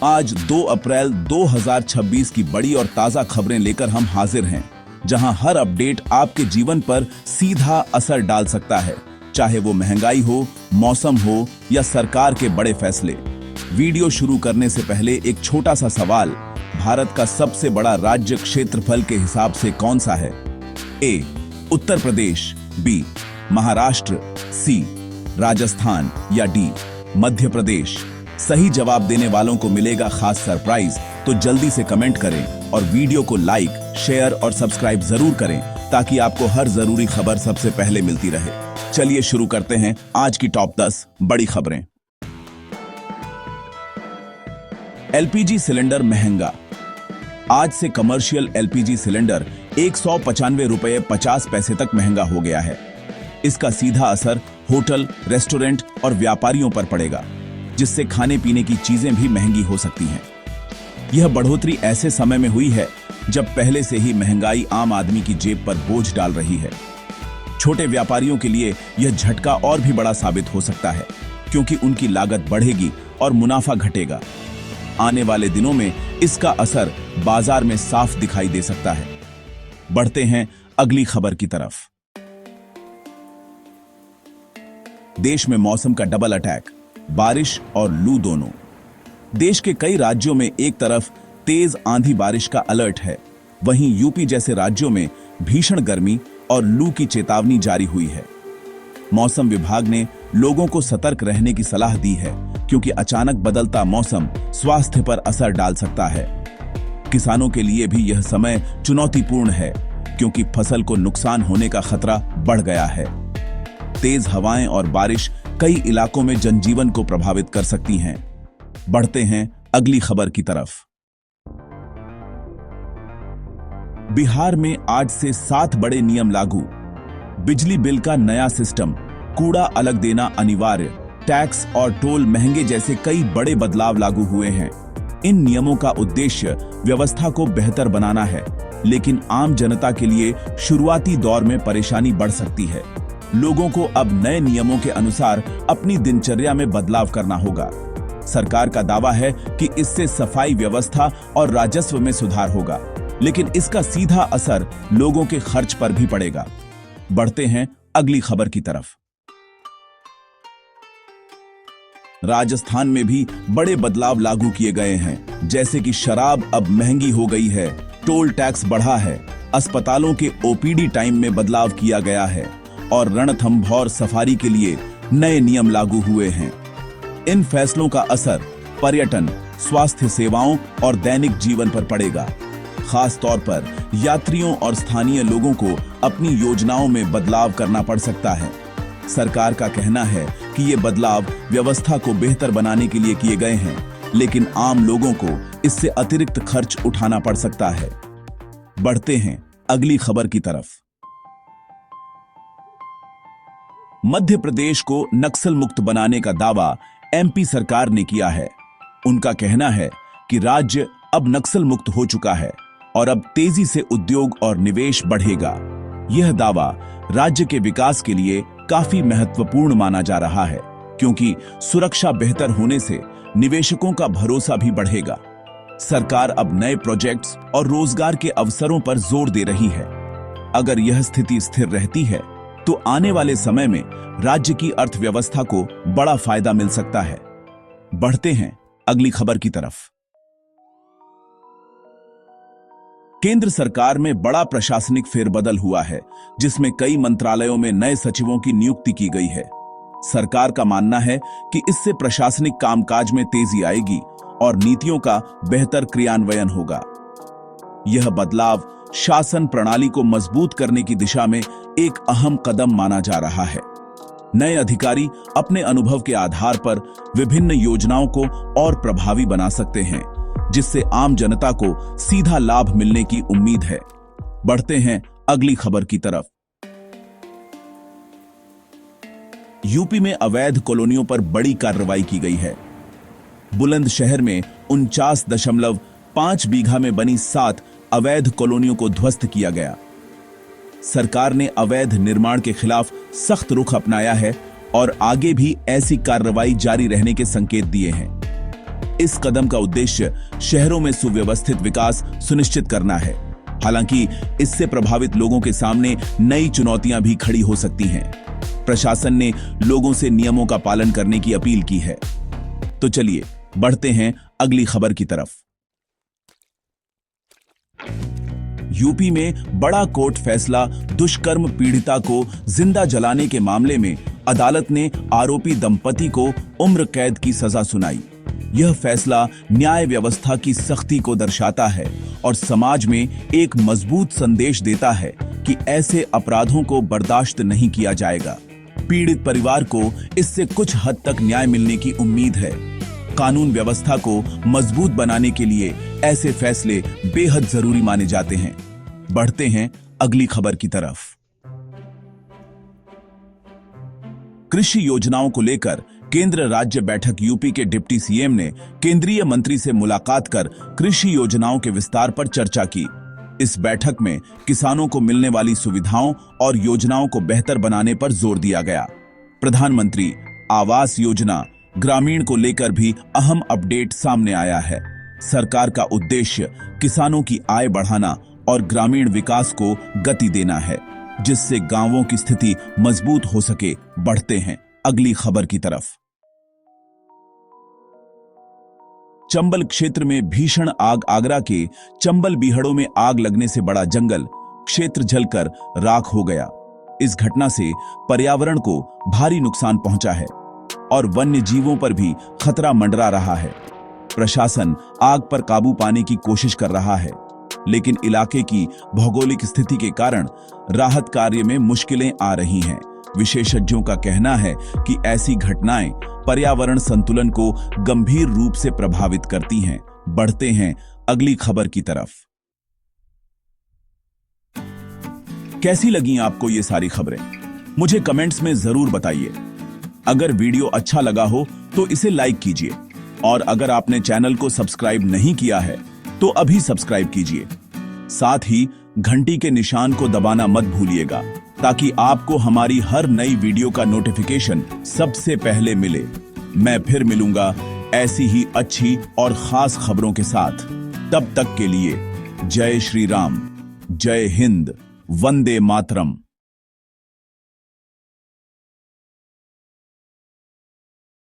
आज 2 अप्रैल 2026 की बड़ी और ताजा खबरें लेकर हम हाजिर हैं, जहां हर अपडेट आपके जीवन पर सीधा असर डाल सकता है, चाहे वो महंगाई हो, मौसम हो या सरकार के बड़े फैसले। वीडियो शुरू करने से पहले एक छोटा सा सवाल, भारत का सबसे बड़ा राज्य क्षेत्रफल के हिसाब से कौन सा है? ए. उत्तर प्रदेश, बी. महाराष्ट्र, सी. राजस्थान या डी. मध्य प्रदेश। सही जवाब देने वालों को मिलेगा खास सरप्राइज, तो जल्दी से कमेंट करें और वीडियो को लाइक, शेयर और सब्सक्राइब जरूर करें ताकि आपको हर जरूरी खबर सबसे पहले मिलती रहे। चलिए शुरू करते हैं आज की टॉप 10 बड़ी खबरें। एलपीजी सिलेंडर महंगा। आज से कमर्शियल एलपीजी सिलेंडर 195 रुपये 50 पैसे तक महंगा हो गया है। इसका सीधा असर होटल, रेस्टोरेंट और व्यापारियों पर पड़ेगा, जिससे खाने पीने की चीजें भी महंगी हो सकती हैं। यह बढ़ोतरी ऐसे समय में हुई है जब पहले से ही महंगाई आम आदमी की जेब पर बोझ डाल रही है। छोटे व्यापारियों के लिए यह झटका और भी बड़ा साबित हो सकता है, क्योंकि उनकी लागत बढ़ेगी और मुनाफा घटेगा। आने वाले दिनों में इसका असर बाजार में साफ दिखाई दे सकता है। बढ़ते हैं अगली खबर की तरफ। देश में मौसम का डबल अटैक, बारिश और लू दोनों। देश के कई राज्यों में एक तरफ तेज आंधी बारिश का अलर्ट है, वहीं यूपी जैसे राज्यों में भीषण गर्मी और लू की चेतावनी जारी हुई है। मौसम विभाग ने लोगों को सतर्क रहने की सलाह दी है, क्योंकि अचानक बदलता मौसम स्वास्थ्य पर असर डाल सकता है। किसानों के लिए भी यह समय चुनौतीपूर्ण है, क्योंकि फसल को नुकसान होने का खतरा बढ़ गया है। तेज हवाएं और बारिश कई इलाकों में जनजीवन को प्रभावित कर सकती हैं। बढ़ते हैं अगली खबर की तरफ। बिहार में आज से 7 बड़े नियम लागू। बिजली बिल का नया सिस्टम, कूड़ा अलग देना अनिवार्य, टैक्स और टोल महंगे जैसे कई बड़े बदलाव लागू हुए हैं। इन नियमों का उद्देश्य व्यवस्था को बेहतर बनाना है, लेकिन आम जनता के लिए शुरुआती दौर में परेशानी बढ़ सकती है। लोगों को अब नए नियमों के अनुसार अपनी दिनचर्या में बदलाव करना होगा। सरकार का दावा है कि इससे सफाई व्यवस्था और राजस्व में सुधार होगा, लेकिन इसका सीधा असर लोगों के खर्च पर भी पड़ेगा। बढ़ते हैं अगली खबर की तरफ। राजस्थान में भी बड़े बदलाव लागू किए गए हैं, जैसे कि शराब अब महंगी हो गई है, टोल टैक्स बढ़ा है, अस्पतालों के ओपीडी टाइम में बदलाव किया गया है और रणथंभौर सफारी के लिए नए नियम लागू हुए हैं। इन फैसलों का असर पर्यटन, स्वास्थ्य सेवाओं और दैनिक जीवन पर पड़ेगा। खास तौर पर यात्रियों और स्थानीय लोगों को अपनी योजनाओं में बदलाव करना पड़ सकता है। सरकार का कहना है कि ये बदलाव व्यवस्था को बेहतर बनाने के लिए किए गए हैं, लेकिन आम लोगों को इससे अतिरिक्त खर्च उठाना पड़ सकता है। बढ़ते हैं अगली खबर की तरफ। मध्य प्रदेश को नक्सल मुक्त बनाने का दावा एमपी सरकार ने किया है। उनका कहना है कि राज्य अब नक्सल मुक्त हो चुका है और अब तेजी से उद्योग और निवेश बढ़ेगा। यह दावा राज्य के विकास के लिए काफी महत्वपूर्ण माना जा रहा है, क्योंकि सुरक्षा बेहतर होने से निवेशकों का भरोसा भी बढ़ेगा। सरकार अब नए प्रोजेक्ट्स और रोजगार के अवसरों पर जोर दे रही है। अगर यह स्थिति स्थिर रहती है तो आने वाले समय में राज्य की अर्थव्यवस्था को बड़ा फायदा मिल सकता है। बढ़ते हैं अगली खबर की तरफ। केंद्र सरकार में बड़ा प्रशासनिक फेरबदल हुआ है, जिसमें कई मंत्रालयों में नए सचिवों की नियुक्ति की गई है। सरकार का मानना है कि इससे प्रशासनिक कामकाज में तेजी आएगी और नीतियों का बेहतर क्रियान्वयन होगा। यह बदलाव शासन प्रणाली को मजबूत करने की दिशा में एक अहम कदम माना जा रहा है। नए अधिकारी अपने अनुभव के आधार पर विभिन्न योजनाओं को और प्रभावी बना सकते हैं, जिससे आम जनता को सीधा लाभ मिलने की उम्मीद है। बढ़ते हैं अगली खबर की तरफ। यूपी में अवैध कॉलोनियों पर बड़ी कार्रवाई की गई है। बुलंदशहर में 49.5 बीघा में बनी 7 अवैध कॉलोनियों को ध्वस्त किया गया। सरकार ने अवैध निर्माण के खिलाफ सख्त रुख अपनाया है और आगे भी ऐसी कार्रवाई जारी रहने के संकेत दिए हैं। इस कदम का उद्देश्य शहरों में सुव्यवस्थित विकास सुनिश्चित करना है। हालांकि इससे प्रभावित लोगों के सामने नई चुनौतियां भी खड़ी हो सकती हैं। प्रशासन ने लोगों से नियमों का पालन करने की अपील की है। तो चलिए बढ़ते हैं अगली खबर की तरफ। यूपी में बड़ा कोर्ट फैसला। दुष्कर्म पीड़िता को जिंदा जलाने के मामले में अदालत ने आरोपी दंपति को उम्र कैद की सजा सुनाई। यह फैसला न्याय व्यवस्था की सख्ती को दर्शाता है और समाज में एक मजबूत संदेश देता है कि ऐसे अपराधों को बर्दाश्त नहीं किया जाएगा। पीड़ित परिवार को इससे कुछ हद तक न्याय मिलने की उम्मीद है। कानून व्यवस्था को मजबूत बनाने के लिए ऐसे फैसले बेहद जरूरी माने जाते हैं। बढ़ते हैं अगली खबर की तरफ। कृषि योजनाओं को लेकर केंद्र राज्य बैठक। यूपी के डिप्टी सीएम ने केंद्रीय मंत्री से मुलाकात कर कृषि योजनाओं के विस्तार पर चर्चा की। इस बैठक में किसानों को मिलने वाली सुविधाओं और योजनाओं को बेहतर बनाने पर जोर दिया गया। प्रधानमंत्री आवास योजना ग्रामीण को लेकर भी अहम अपडेट सामने आया है। सरकार का उद्देश्य किसानों की आय बढ़ाना और ग्रामीण विकास को गति देना है, जिससे गांवों की स्थिति मजबूत हो सके। बढ़ते हैं अगली खबर की तरफ। चंबल क्षेत्र में भीषण आग। आगरा के चंबल बीहड़ों में आग लगने से बड़ा जंगल क्षेत्र जलकर राख हो गया। इस घटना से पर्यावरण को भारी नुकसान पहुंचा है और वन्य जीवों पर भी खतरा मंडरा रहा है। प्रशासन आग पर काबू पाने की कोशिश कर रहा है, लेकिन इलाके की भौगोलिक स्थिति के कारण राहत कार्य में मुश्किलें आ रही हैं। विशेषज्ञों का कहना है कि ऐसी घटनाएं पर्यावरण संतुलन को गंभीर रूप से प्रभावित करती हैं। बढ़ते हैं अगली खबर की तरफ। कैसी लगी आपको ये सारी खबरें? मुझे कमेंट्स में जरूर बताइए। अगर वीडियो अच्छा लगा हो तो इसे लाइक कीजिए और अगर आपने चैनल को सब्सक्राइब नहीं किया है तो अभी सब्सक्राइब कीजिए। साथ ही घंटी के निशान को दबाना मत भूलिएगा ताकि आपको हमारी हर नई वीडियो का नोटिफिकेशन सबसे पहले मिले। मैं फिर मिलूंगा ऐसी ही अच्छी और खास खबरों के साथ। तब तक के लिए जय श्री राम, जय हिंद, वंदे मातरम।